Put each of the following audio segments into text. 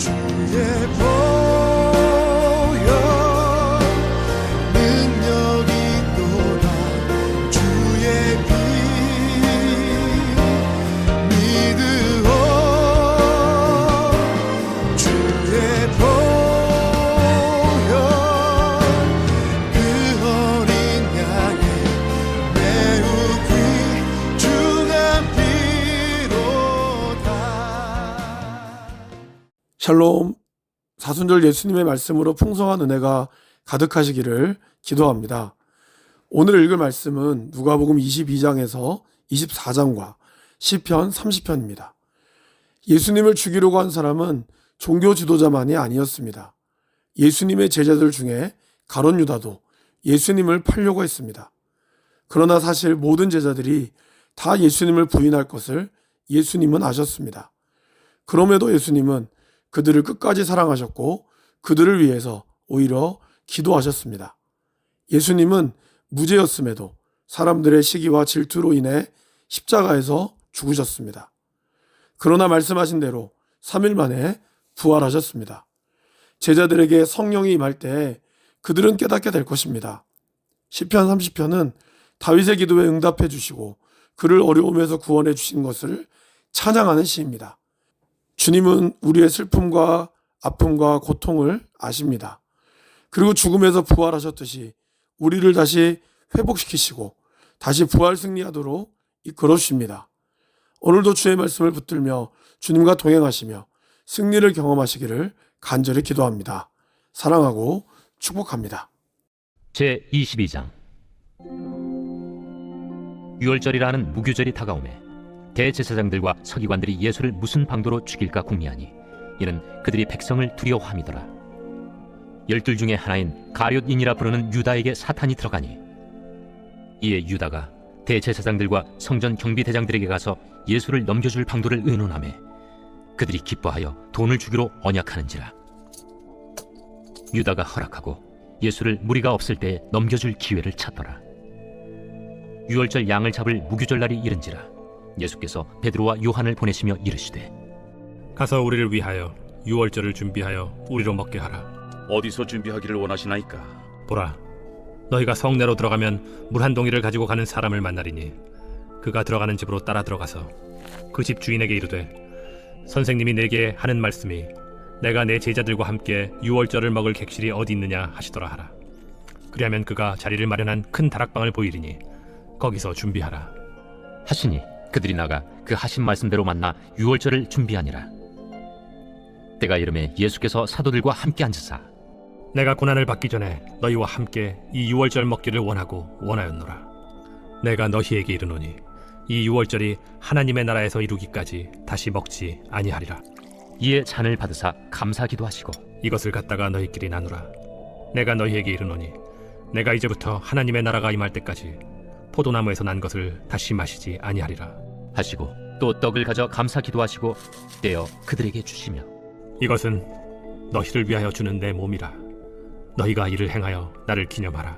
주의 보혈 능력이 있도다. 주의 피 믿으오. 주의 보혈 그 어린 양의 매우 귀중한 피로다. 샬롬. 사순절 예수님의 말씀으로 풍성한 은혜가 가득하시기를 기도합니다. 오늘 읽을 말씀은 누가복음 22장에서 24장과 시편 30편입니다. 예수님을 죽이려고 한 사람은 종교 지도자만이 아니었습니다. 예수님의 제자들 중에 가룟 유다도 예수님을 팔려고 했습니다. 그러나 사실 모든 제자들이 다 예수님을 부인할 것을 예수님은 아셨습니다. 그럼에도 예수님은 그들을 끝까지 사랑하셨고 그들을 위해서 오히려 기도하셨습니다. 예수님은 무죄였음에도 사람들의 시기와 질투로 인해 십자가에서 죽으셨습니다. 그러나 말씀하신 대로 3일 만에 부활하셨습니다. 제자들에게 성령이 임할 때 그들은 깨닫게 될 것입니다. 시편 30편은 다윗의 기도에 응답해 주시고 그를 어려움에서 구원해 주신 것을 찬양하는 시입니다. 주님은 우리의 슬픔과 아픔과 고통을 아십니다. 그리고 죽음에서 부활하셨듯이 우리를 다시 회복시키시고 다시 부활 승리하도록 이끌어 주십니다. 오늘도 주의 말씀을 붙들며 주님과 동행하시며 승리를 경험하시기를 간절히 기도합니다. 사랑하고 축복합니다. 제22장. 유월절이라는 무교절이 다가오매 대제사장들과 서기관들이 예수를 무슨 방도로 죽일까 궁리하니 이는 그들이 백성을 두려워함이더라. 12 중에 하나인 가룟인이라 부르는 유다에게 사탄이 들어가니 이에 유다가 대제사장들과 성전 경비대장들에게 가서 예수를 넘겨줄 방도를 의논하매 그들이 기뻐하여 돈을 주기로 언약하는지라. 유다가 허락하고 예수를 무리가 없을 때에 넘겨줄 기회를 찾더라. 유월절 양을 잡을 무교절날이 이른지라 예수께서 베드로와 요한을 보내시며 이르시되 가서 우리를 위하여 유월절을 준비하여 우리로 먹게 하라. 어디서 준비하기를 원하시나이까? 보라, 너희가 성내로 들어가면 물 한 동이를 가지고 가는 사람을 만나리니 그가 들어가는 집으로 따라 들어가서 그 집 주인에게 이르되 선생님이 내게 하는 말씀이 내가 내 제자들과 함께 유월절을 먹을 객실이 어디 있느냐 하시더라 하라. 그리하면 그가 자리를 마련한 큰 다락방을 보이리니 거기서 준비하라 하시니 그들이 나가 그 하신 말씀대로 만나 유월절을 준비하니라. 때가 이르매 예수께서 사도들과 함께 앉으사 내가 고난을 받기 전에 너희와 함께 이 유월절 먹기를 원하고 원하였노라. 내가 너희에게 이르노니 이 유월절이 하나님의 나라에서 이루기까지 다시 먹지 아니하리라. 이에 잔을 받으사 감사기도 하시고 이것을 갖다가 너희끼리 나누라. 내가 너희에게 이르노니 내가 이제부터 하나님의 나라가 임할 때까지 포도나무에서 난 것을 다시 마시지 아니하리라 하시고 또 떡을 가져 감사기도 하시고 떼어 그들에게 주시며 이것은 너희를 위하여 주는 내 몸이라. 너희가 이를 행하여 나를 기념하라.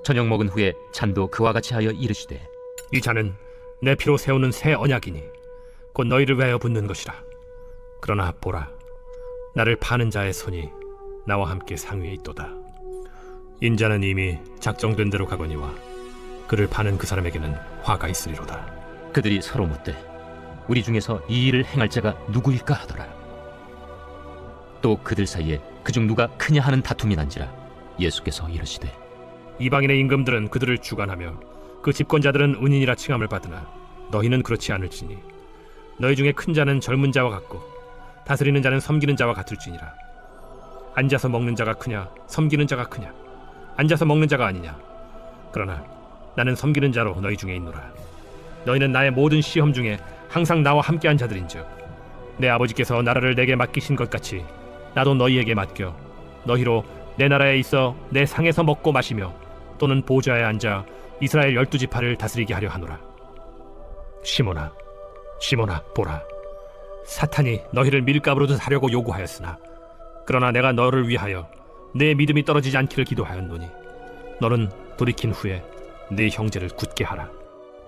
저녁 먹은 후에 잔도 그와 같이 하여 이르시되 이 잔은 내 피로 세우는 새 언약이니 곧 너희를 위하여 붓는 것이라. 그러나 보라, 나를 파는 자의 손이 나와 함께 상위에 있도다. 인자는 이미 작정된 대로 가거니와 그를 파는 그 사람에게는 화가 있으리로다. 그들이 서로 묻되 우리 중에서 이 일을 행할 자가 누구일까 하더라. 또 그들 사이에 그중 누가 크냐 하는 다툼이 난지라 예수께서 이르시되 이방인의 임금들은 그들을 주관하며 그 집권자들은 은인이라 칭함을 받으나 너희는 그렇지 않을지니 너희 중에 큰 자는 젊은 자와 같고 다스리는 자는 섬기는 자와 같을지니라. 앉아서 먹는 자가 크냐 섬기는 자가 크냐? 앉아서 먹는 자가 아니냐? 그러나 나는 섬기는 자로 너희 중에 있노라. 너희는 나의 모든 시험 중에 항상 나와 함께한 자들인즉 내 아버지께서 나라를 내게 맡기신 것 같이 나도 너희에게 맡겨 너희로 내 나라에 있어 내 상에서 먹고 마시며 또는 보좌에 앉아 이스라엘 12지파를 다스리게 하려 하노라. 시몬아, 시몬아, 보라, 사탄이 너희를 밀가루로 사려고 요구하였으나 그러나 내가 너를 위하여 내 믿음이 떨어지지 않기를 기도하였노니 너는 돌이킨 후에 네 형제를 굳게 하라.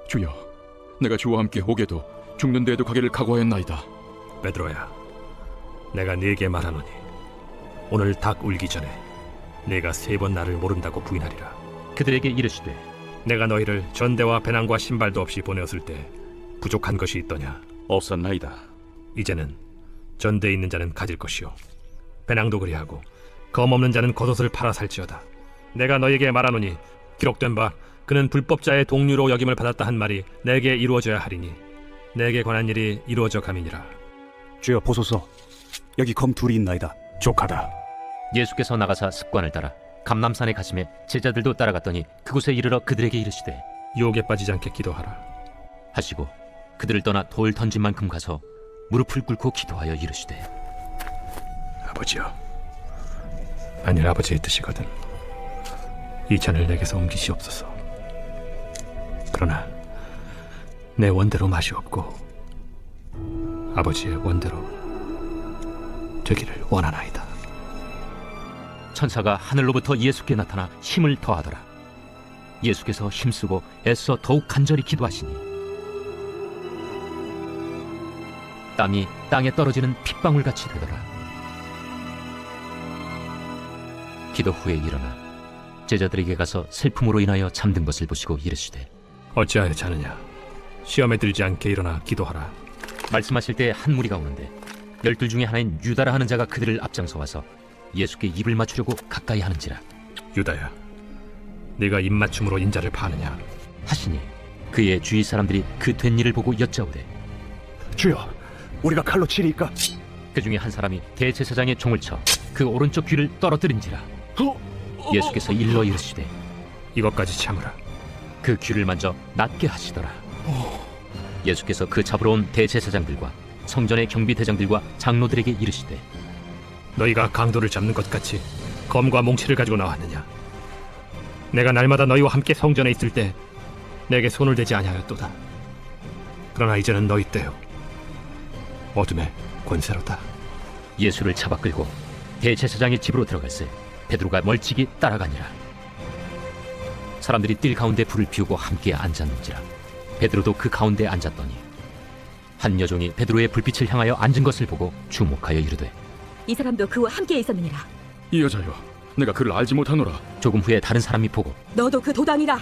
주여, 내가 주와 함께 오게도 죽는 데에도 가기를 각오하였나이다. 베드로야, 내가 네게 말하노니 오늘 닭 울기 전에 네가 3번 나를 모른다고 부인하리라. 그들에게 이르시되 내가 너희를 전대와 배낭과 신발도 없이 보내었을 때 부족한 것이 있더냐? 없었나이다. 이제는 전대에 있는 자는 가질 것이요 배낭도 그리하고 검 없는 자는 겉옷을 팔아 살지어다. 내가 너에게 말하노니 기록된 바 그는 불법자의 동류로 여김을 받았다 한 말이 내게 이루어져야 하리니 내게 관한 일이 이루어져 감이니라. 주여 보소서, 여기 검 둘이 있나이다. 족하다. 예수께서 나가사 습관을 따라 감람산에 가시매 제자들도 따라갔더니 그곳에 이르러 그들에게 이르시되 유혹에 빠지지 않게 기도하라. 하시고 그들을 떠나 돌 던진 만큼 가서 무릎을 꿇고 기도하여 이르시되 아버지여, 만일 아버지의 뜻이거든 이 잔을 내게서 옮기시옵소서. 그러나 내 원대로 맛이 없고 아버지의 원대로 되기를 원하나이다. 천사가 하늘로부터 예수께 나타나 힘을 더하더라. 예수께서 힘쓰고 애써 더욱 간절히 기도하시니 땀이 땅에 떨어지는 핏방울같이 되더라. 기도 후에 일어나 제자들에게 가서 슬픔으로 인하여 잠든 것을 보시고 이르시되 어찌하여 자느냐? 시험에 들지 않게 일어나 기도하라. 말씀하실 때 한 무리가 오는데 12 중에 하나인 유다라 하는 자가 그들을 앞장서 와서 예수께 입을 맞추려고 가까이 하는지라 유다야, 네가 입맞춤으로 인자를 파느냐? 하시니 그의 주위 사람들이 그 된 일을 보고 여짜오되 주여, 우리가 칼로 치리이까? 그 중에 한 사람이 대제사장의 종을 쳐 그 오른쪽 귀를 떨어뜨린지라 예수께서 일러 이르시되 이것까지 참으라. 그 귀를 만져 낫게 하시더라. 예수께서 그 잡으러 온 대제사장들과 성전의 경비대장들과 장로들에게 이르시되 너희가 강도를 잡는 것 같이 검과 몽치를 가지고 나왔느냐? 내가 날마다 너희와 함께 성전에 있을 때 내게 손을 대지 아니하였도다. 그러나 이제는 너희 때요 어둠의 권세로다. 예수를 잡아 끌고 대제사장의 집으로 들어갈새 베드로가 멀찍이 따라가니라. 사람들이 뜰 가운데 불을 피우고 함께 앉았는지라 베드로도 그 가운데 앉았더니 한 여종이 베드로의 불빛을 향하여 앉은 것을 보고 주목하여 이르되 이 사람도 그와 함께 있었느니라. 이 여자여, 내가 그를 알지 못하노라. 조금 후에 다른 사람이 보고 너도 그 도당이라.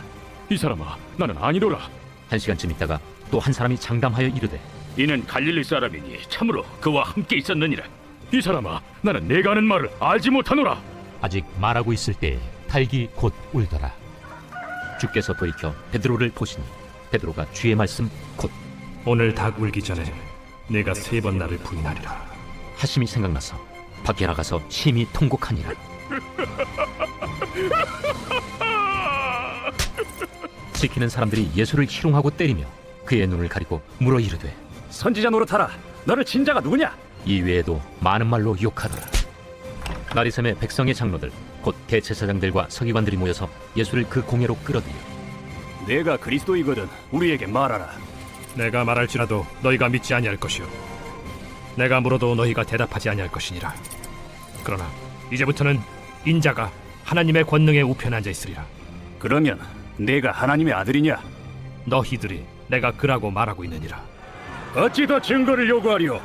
이 사람아, 나는 아니로라. 1시간쯤 있다가 또 한 사람이 장담하여 이르되 이는 갈릴리 사람이니 참으로 그와 함께 있었느니라. 이 사람아, 나는 내가 하는 말을 알지 못하노라. 아직 말하고 있을 때에 닭이 곧 울더라. 주께서 돌이켜 베드로를 보시니 베드로가 주의 말씀 곧 오늘 닭 울기 전에 내가 3번 나를 부인하리라. 하심이 생각나서 밖에 나가서 심히 통곡하니라. 지키는 사람들이 예수를 희롱하고 때리며 그의 눈을 가리고 물어 이르되 선지자 노릇하라. 너를 친 자가 누구냐? 이 외에도 많은 말로 욕하더라. 나리샘의 백성의 장로들 곧 대제사장들과 서기관들이 모여서 예수를 그 공회로 끌어들여 내가 그리스도이거든 우리에게 말하라. 내가 말할지라도 너희가 믿지 아니할 것이요 내가 물어도 너희가 대답하지 아니할 것이니라. 그러나 이제부터는 인자가 하나님의 권능에 우편에 앉아 있으리라. 그러면 내가 하나님의 아들이냐? 너희들이 내가 그라고 말하고 있느니라. 어찌 더 증거를 요구하리오?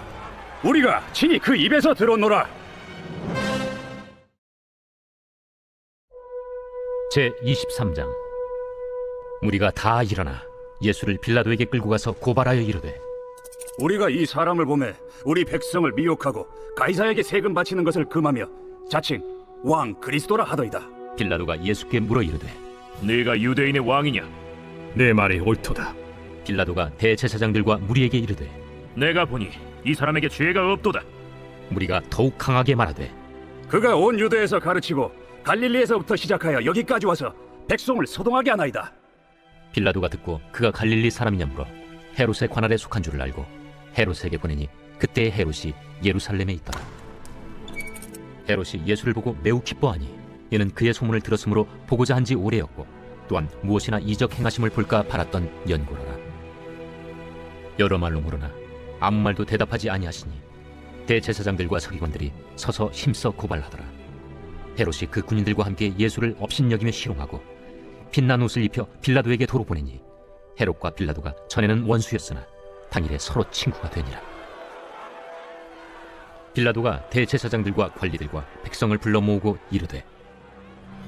우리가 친히 그 입에서 들었노라. 제23장 무리가 다 일어나 예수를 빌라도에게 끌고 가서 고발하여 이르되 우리가 이 사람을 보매 우리 백성을 미혹하고 가이사에게 세금 바치는 것을 금하며 자칭 왕 그리스도라 하더이다. 빌라도가 예수께 물어 이르되 네가 유대인의 왕이냐? 내 말이 옳도다. 빌라도가 대제사장들과 무리에게 이르되 내가 보니 이 사람에게 죄가 없도다. 무리가 더욱 강하게 말하되 그가 온 유대에서 가르치고 갈릴리에서부터 시작하여 여기까지 와서 백성을 소동하게 하나이다. 빌라도가 듣고 그가 갈릴리 사람이냐 물어 헤롯의 관할에 속한 줄을 알고 헤롯에게 보내니 그때 헤롯이 예루살렘에 있더라. 헤롯이 예수를 보고 매우 기뻐하니 이는 그의 소문을 들었으므로 보고자 한지 오래였고 또한 무엇이나 이적 행하심을 볼까 바랐던 연고라라. 여러 말로 물으나 아무 말도 대답하지 아니하시니 대제사장들과 서기관들이 서서 힘써 고발하더라. 헤롯이 그 군인들과 함께 예수를 업신여기며 희롱하고 빛난 옷을 입혀 빌라도에게 도로 보내니 헤롯과 빌라도가 전에는 원수였으나 당일에 서로 친구가 되니라. 빌라도가 대제사장들과 관리들과 백성을 불러 모으고 이르되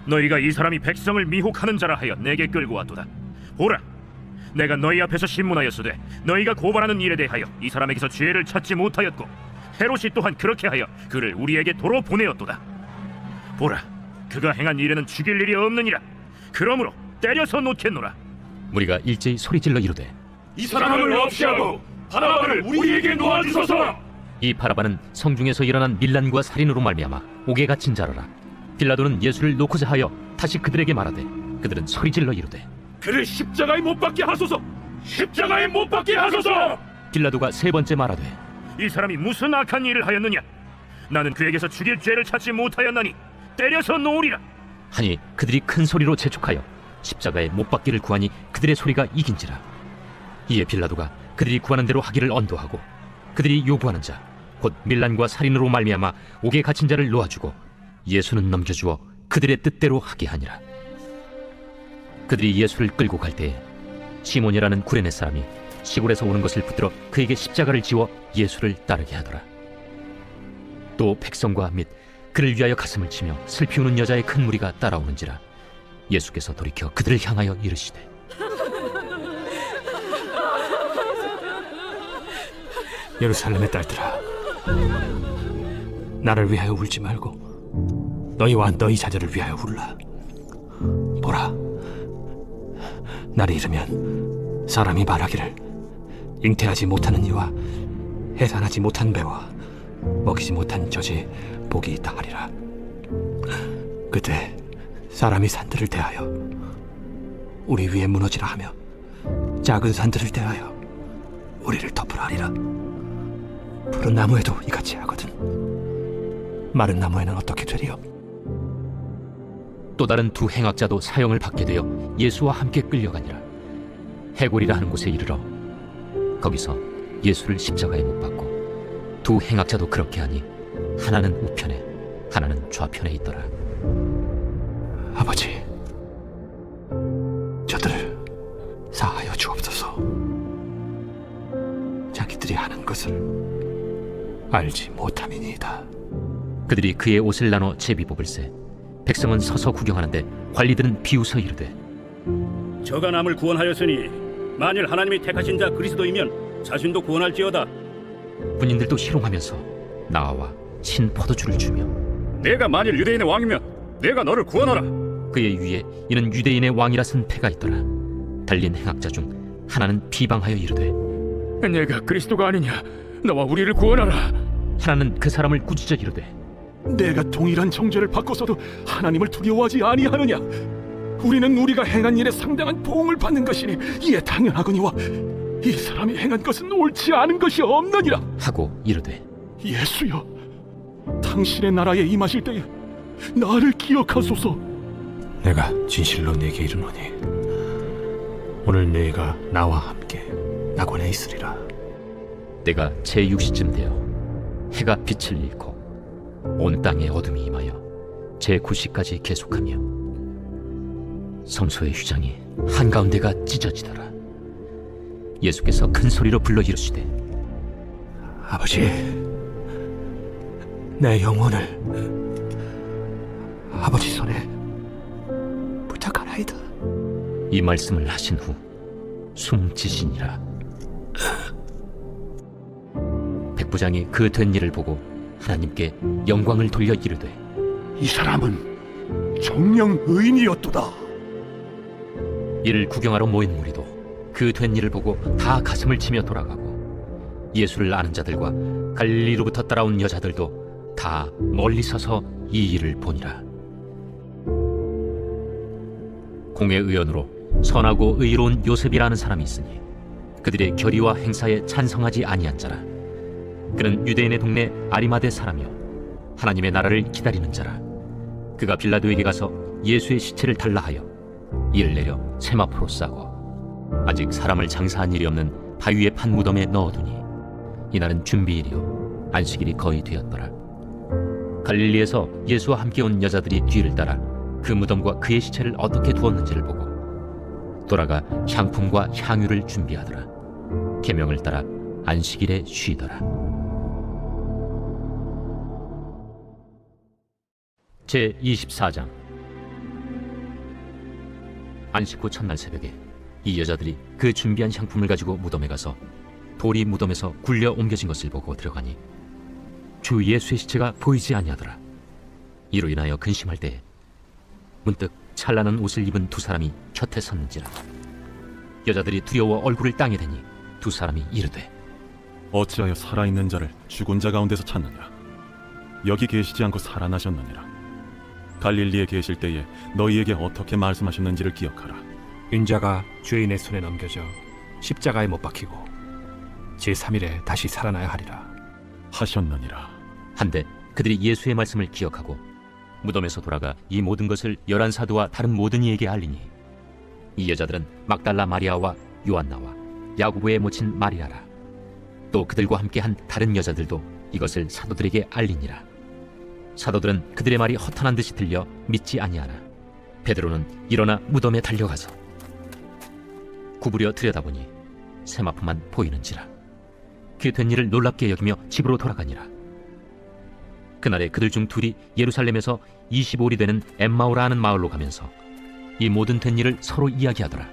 너희가 이 사람이 백성을 미혹하는 자라 하여 내게 끌고 왔도다. 보라, 내가 너희 앞에서 신문하였으되 너희가 고발하는 일에 대하여 이 사람에게서 죄를 찾지 못하였고 헤롯이 또한 그렇게 하여 그를 우리에게 도로 보내었도다. 보라, 그가 행한 일에는 죽일 일이 없느니라. 그러므로 때려서 놓겠노라. 무리가 일제히 소리질러 이르되 이 사람을 없이 하고 바라바를 우리에게 놓아주소서. 이 바라바는 성중에서 일어난 밀란과 살인으로 말미암아 옥에 갇힌 자라라. 빌라도는 예수를 놓고자 하여 다시 그들에게 말하되 그들은 소리질러 이르되 그를 십자가에 못 박게 하소서. 십자가에 못 박게 하소서. 빌라도가 세 번째 말하되 이 사람이 무슨 악한 일을 하였느냐? 나는 그에게서 죽일 죄를 찾지 못하였나니 때려서 놓으리라. 하니 그들이 큰 소리로 재촉하여 십자가에 못 박기를 구하니 그들의 소리가 이긴지라. 이에 빌라도가 그들이 구하는 대로 하기를 언도하고 그들이 요구하는 자 곧 밀란과 살인으로 말미암아 옥에 갇힌 자를 놓아주고 예수는 넘겨주어 그들의 뜻대로 하게 하니라. 그들이 예수를 끌고 갈 때에 시몬이라는 구레네 사람이 시골에서 오는 것을 붙들어 그에게 십자가를 지워 예수를 따르게 하더라. 또 백성과 및 그를 위하여 가슴을 치며 슬피 우는 여자의 큰 무리가 따라오는지라. 예수께서 돌이켜 그들을 향하여 이르시되 예루살렘의 딸들아, 나를 위하여 울지 말고 너희와 너희 자녀를 위하여 울라. 보라, 날이 이르면 사람이 말하기를 잉태하지 못하는 이와 해산하지 못한 배와 먹이지 못한 젖이 복이 있다 하리라. 그때 사람이 산들을 대하여 우리 위에 무너지라 하며 작은 산들을 대하여 우리를 덮으라 하리라. 푸른 나무에도 이같이 하거든 마른 나무에는 어떻게 되리요? 또 다른 두 행악자도 사형을 받게 되어 예수와 함께 끌려가니라. 해골이라 하는 곳에 이르러 거기서 예수를 십자가에 못 박고 두 행악자도 그렇게 하니 하나는 우편에 하나는 좌편에 있더라. 아버지, 저들을 사하여 주옵소서. 자기들이 하는 것을 알지 못함이니이다. 그들이 그의 옷을 나눠 제비 뽑을세. 백성은 서서 구경하는데 관리들은 비웃어 이르되 저가 남을 구원하였으니 만일 하나님이 택하신 자 그리스도이면 자신도 구원할지어다. 군인들도 희롱하면서 나와 신 포도주를 주며 내가 만일 유대인의 왕이면 내가 너를 구원하라. 그의 위에 이는 유대인의 왕이라 쓴 패가 있더라. 달린 행악자 중 하나는 비방하여 이르되 내가 그리스도가 아니냐? 너와 우리를 구원하라. 하나는 그 사람을 꾸짖어 이르되 내가 동일한 정죄를 받고서도 하나님을 두려워하지 아니하느냐? 우리는 우리가 행한 일에 상당한 보응을 받는 것이니 이에 당연하거니와 이 사람이 행한 것은 옳지 않은 것이 없느니라. 하고 이르되 예수여, 당신의 나라에 임하실 때에 나를 기억하소서. 내가 진실로 네게 이르노니 오늘 네가 나와 함께 낙원에 있으리라. 내가 제6시쯤 되어 해가 빛을 잃고 온 땅에 어둠이 임하여 제9시까지 계속하며 성소의 휘장이 한가운데가 찢어지더라. 예수께서 큰 소리로 불러 이르시되 아버지, 내 영혼을 아버지 손에 부탁하나이다. 이 말씀을 하신 후 숨지시니라. 백부장이 그 된 일을 보고 하나님께 영광을 돌려 이르되 이 사람은 정령 의인이었도다. 이를 구경하러 모인 무리도 그 된 일을 보고 다 가슴을 치며 돌아가고 예수를 아는 자들과 갈릴리로부터 따라온 여자들도 다 멀리 서서 이 일을 보니라. 공회의원으로 선하고 의로운 요셉이라는 사람이 있으니 그들의 결의와 행사에 찬성하지 아니한 자라. 그는 유대인의 동네 아리마대 사람이요 하나님의 나라를 기다리는 자라. 그가 빌라도에게 가서 예수의 시체를 달라 하여 이를 내려 세마포로 싸고 아직 사람을 장사한 일이 없는 바위에 판 무덤에 넣어두니 이날은 준비일이요 안식일이 거의 되었더라. 갈릴리에서 예수와 함께 온 여자들이 뒤를 따라 그 무덤과 그의 시체를 어떻게 두었는지를 보고 돌아가 향품과 향유를 준비하더라. 계명을 따라 안식일에 쉬더라. 제24장. 안식 후 첫날 새벽에 이 여자들이 그 준비한 향품을 가지고 무덤에 가서 돌이 무덤에서 굴려 옮겨진 것을 보고 들어가니 주 예수의 시체가 보이지 아니하더라. 이로 인하여 근심할 때에 문득 찬란한 옷을 입은 두 사람이 곁에 섰는지라. 여자들이 두려워 얼굴을 땅에 대니 두 사람이 이르되, 어찌하여 살아있는 자를 죽은 자 가운데서 찾느냐? 여기 계시지 않고 살아나셨느니라. 갈릴리에 계실 때에 너희에게 어떻게 말씀하셨는지를 기억하라. 인자가 죄인의 손에 넘겨져 십자가에 못 박히고 제3일에 다시 살아나야 하리라 하셨느니라. 한데 그들이 예수의 말씀을 기억하고 무덤에서 돌아가 이 모든 것을 11 사도와 다른 모든 이에게 알리니 이 여자들은 막달라 마리아와 요한나와 야고보의 모친 마리아라. 또 그들과 함께 한 다른 여자들도 이것을 사도들에게 알리니라. 사도들은 그들의 말이 허탄한 듯이 들려 믿지 아니하나 베드로는 일어나 무덤에 달려가서 구부려 들여다보니 세마포만 보이는지라. 그 된 일을 놀랍게 여기며 집으로 돌아가니라. 그날에 그들 중 둘이 예루살렘에서 25里되는 엠마오라 하는 마을로 가면서 이 모든 된 일을 서로 이야기하더라.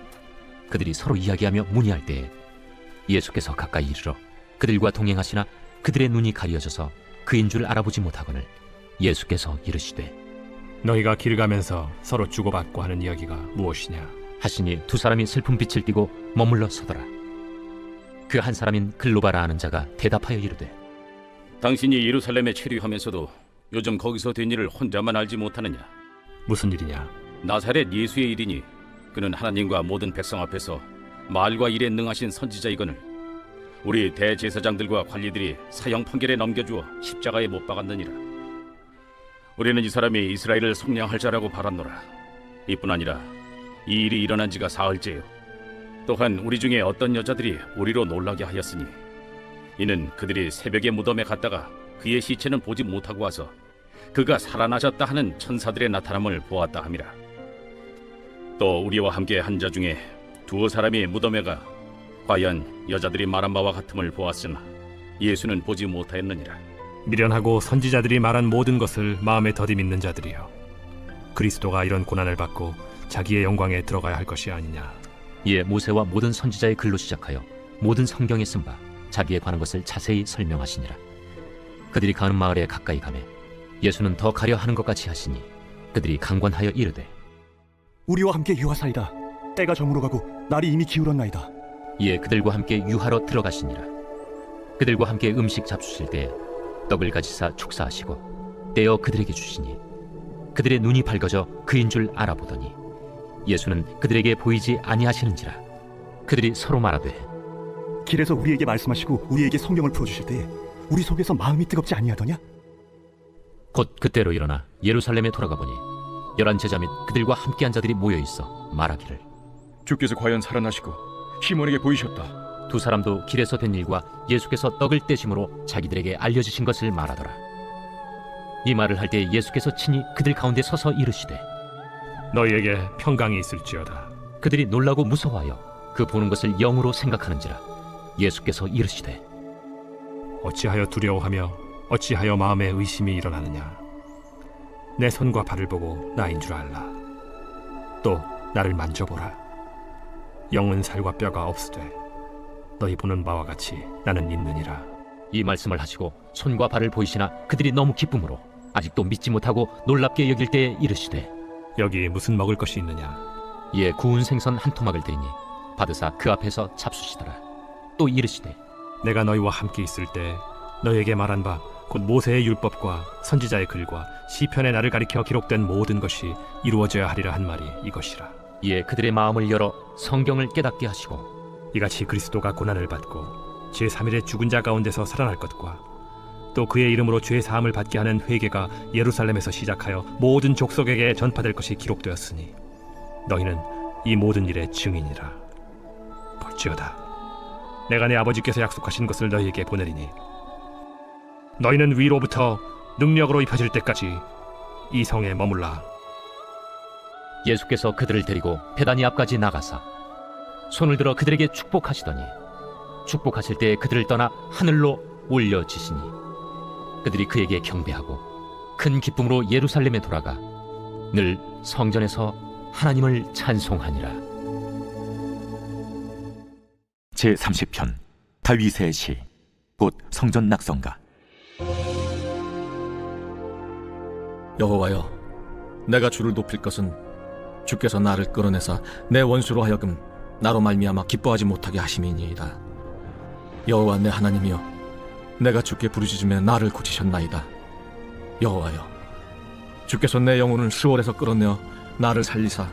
그들이 서로 이야기하며 문의할 때에 예수께서 가까이 이르러 그들과 동행하시나 그들의 눈이 가려져서 그인 줄 알아보지 못하거늘 예수께서 이르시되, 너희가 길 가면서 서로 주고받고 하는 이야기가 무엇이냐? 하시니 두 사람이 슬픈 빛을 띠고 머물러 서더라. 그 한 사람인 글로바라 하는 자가 대답하여 이르되, 당신이 예루살렘에 체류하면서도 요즘 거기서 된 일을 혼자만 알지 못하느냐? 무슨 일이냐? 나사렛 예수의 일이니 그는 하나님과 모든 백성 앞에서 말과 일에 능하신 선지자이거늘 우리 대제사장들과 관리들이 사형 판결에 넘겨주어 십자가에 못 박았느니라. 우리는 이 사람이 이스라엘을 속량할 자라고 바랐노라. 이뿐 아니라 이 일이 일어난 지가 사흘째요. 또한 우리 중에 어떤 여자들이 우리로 놀라게 하였으니 이는 그들이 새벽에 무덤에 갔다가 그의 시체는 보지 못하고 와서 그가 살아나셨다 하는 천사들의 나타남을 보았다 함이라. 또 우리와 함께 한 자 중에 두어 사람이 무덤에 가 과연 여자들이 말한 바와 같음을 보았으나 예수는 보지 못하였느니라. 미련하고 선지자들이 말한 모든 것을 마음에 더디 믿는 자들이여, 그리스도가 이런 고난을 받고 자기의 영광에 들어가야 할 것이 아니냐? 이에 모세와 모든 선지자의 글로 시작하여 모든 성경에 쓴 바 자기에 관한 것을 자세히 설명하시니라. 그들이 가는 마을에 가까이 가매 예수는 더 가려 하는 것 같이 하시니 그들이 강권하여 이르되, 우리와 함께 유하사이다. 때가 저물어 가고 날이 이미 기울었나이다. 이에 그들과 함께 유하러 들어가시니라. 그들과 함께 음식 잡수실 때 떡을 가지사 축사하시고 떼어 그들에게 주시니 그들의 눈이 밝아져 그인 줄 알아보더니 예수는 그들에게 보이지 아니하시는지라. 그들이 서로 말하되, 길에서 우리에게 말씀하시고 우리에게 성경을 풀어주실 때에 우리 속에서 마음이 뜨겁지 아니하더냐? 곧 그때로 일어나 예루살렘에 돌아가 보니 11 제자 및 그들과 함께한 자들이 모여 있어 말하기를, 주께서 과연 살아나시고 시몬에게 보이셨다. 두 사람도 길에서 된 일과 예수께서 떡을 떼심으로 자기들에게 알려주신 것을 말하더라. 이 말을 할 때 예수께서 친히 그들 가운데 서서 이르시되, 너희에게 평강이 있을지어다. 그들이 놀라고 무서워하여 그 보는 것을 영으로 생각하는지라. 예수께서 이르시되, 어찌하여 두려워하며 어찌하여 마음에 의심이 일어나느냐? 내 손과 발을 보고 나인 줄 알라. 또 나를 만져보라. 영은 살과 뼈가 없으되 너희 보는 바와 같이 나는 있느니라. 이 말씀을 하시고 손과 발을 보이시나 그들이 너무 기쁨으로 아직도 믿지 못하고 놀랍게 여길 때에 이르시되, 여기 무슨 먹을 것이 있느냐? 이에 구운 생선 한 토막을 드리니 받으사 그 앞에서 잡수시더라. 또 이르시되, 내가 너희와 함께 있을 때 너희에게 말한 바 곧 모세의 율법과 선지자의 글과 시편의 나를 가리켜 기록된 모든 것이 이루어져야 하리라 한 말이 이것이라. 이에 그들의 마음을 열어 성경을 깨닫게 하시고 이같이 그리스도가 고난을 받고 제3일에 죽은 자 가운데서 살아날 것과 또 그의 이름으로 죄 사함을 받게 하는 회개가 예루살렘에서 시작하여 모든 족속에게 전파될 것이 기록되었으니 너희는 이 모든 일의 증인이라. 볼지어다, 내가 내 아버지께서 약속하신 것을 너희에게 보내리니 너희는 위로부터 능력으로 입혀질 때까지 이 성에 머물라. 예수께서 그들을 데리고 베다니 앞까지 나가사 손을 들어 그들에게 축복하시더니 축복하실 때에 그들을 떠나 하늘로 올려지시니 그들이 그에게 경배하고 큰 기쁨으로 예루살렘에 돌아가 늘 성전에서 하나님을 찬송하니라. 제30편 다윗의 시 곧 성전 낙성가. 여호와여, 내가 주를 높일 것은 주께서 나를 끌어내사 내 원수로 하여금 나로 말미암아 기뻐하지 못하게 하심이니이다. 여호와 내 하나님이여, 내가 주께 부르짖음에 나를 고치셨나이다. 여호와여, 주께서 내 영혼을 수월에서 끌어내어 나를 살리사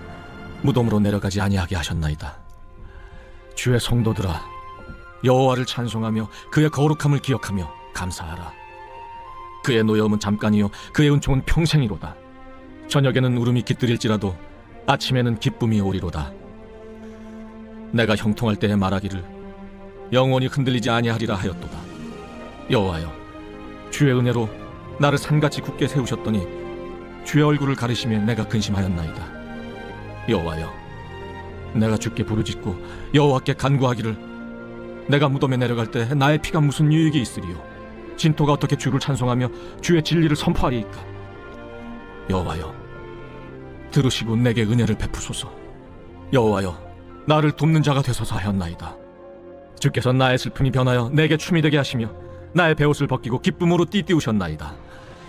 무덤으로 내려가지 아니하게 하셨나이다. 주의 성도들아, 여호와를 찬송하며 그의 거룩함을 기억하며 감사하라. 그의 노여움은 잠깐이요 그의 은총은 평생이로다. 저녁에는 울음이 깃들일지라도 아침에는 기쁨이 오리로다. 내가 형통할 때에 말하기를 영원히 흔들리지 아니하리라 하였도다. 여호와여, 주의 은혜로 나를 산같이 굳게 세우셨더니 주의 얼굴을 가리시며 내가 근심하였나이다. 여호와여, 내가 주께 부르짖고 여호와께 간구하기를 내가 무덤에 내려갈 때 나의 피가 무슨 유익이 있으리요? 진토가 어떻게 주를 찬송하며 주의 진리를 선포하리이까? 여호와여, 들으시고 내게 은혜를 베푸소서. 여호와여, 나를 돕는 자가 되소서 하였나이다. 주께서 나의 슬픔이 변하여 내게 춤이 되게 하시며 나의 베옷을 벗기고 기쁨으로 띠띠우셨나이다.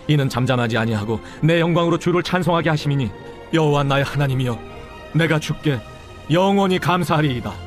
이는 잠잠하지 아니하고 내 영광으로 주를 찬송하게 하심이니 여호와 나의 하나님이여, 내가 주께 영원히 감사하리이다.